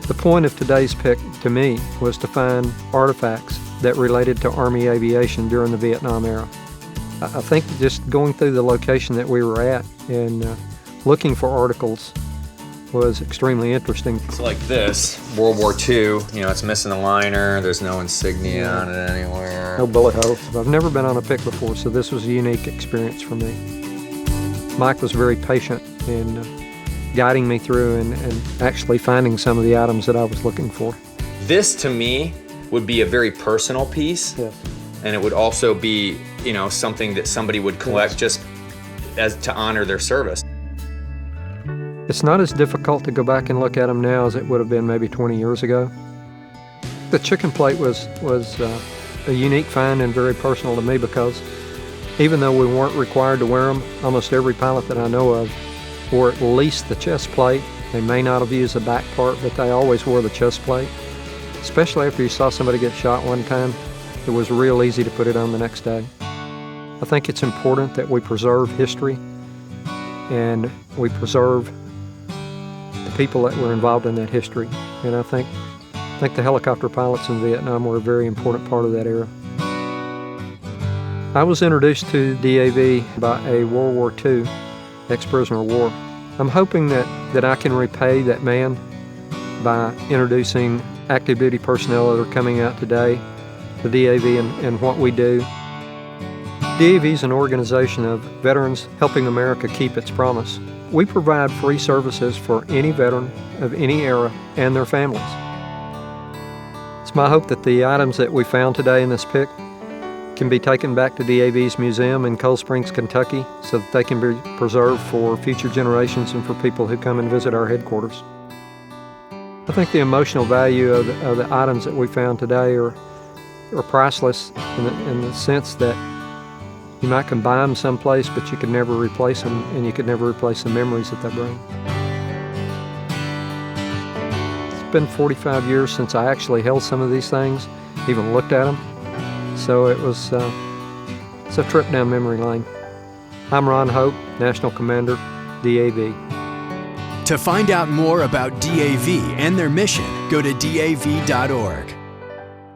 The point of today's pick, to me, was to find artifacts that related to Army aviation during the Vietnam era. I think just going through the location that we were at and looking for articles was extremely interesting. So like this, World War II, it's missing a liner, there's no insignia on it anywhere. No bullet holes. I've never been on a pick before, so this was a unique experience for me. Mike was very patient in guiding me through and actually finding some of the items that I was looking for. This, to me, would be a very personal piece. Yes. And it would also be, something that somebody would collect just as to honor their service. It's not as difficult to go back and look at them now as it would have been maybe 20 years ago. The chicken plate was a unique find and very personal to me because even though we weren't required to wear them, almost every pilot that I know of wore at least the chest plate. They may not have used the back part, but they always wore the chest plate. Especially after you saw somebody get shot one time, it was real easy to put it on the next day. I think it's important that we preserve history and we preserve the people that were involved in that history. And I think the helicopter pilots in Vietnam were a very important part of that era. I was introduced to DAV by a World War II ex-prisoner of war. I'm hoping that I can repay that man by introducing active duty personnel that are coming out today, the DAV and what we do. DAV is an organization of veterans helping America keep its promise. We provide free services for any veteran of any era and their families. It's my hope that the items that we found today in this pick can be taken back to DAV's museum in Cold Springs, Kentucky, so that they can be preserved for future generations and for people who come and visit our headquarters. I think the emotional value of the items that we found today are priceless in the sense that you might can buy them someplace, but you could never replace them, and you could never replace the memories that they bring. It's been 45 years since I actually held some of these things, even looked at them. So it's a trip down memory lane. I'm Ron Hope, National Commander, DAV. To find out more about DAV and their mission, go to DAV.org.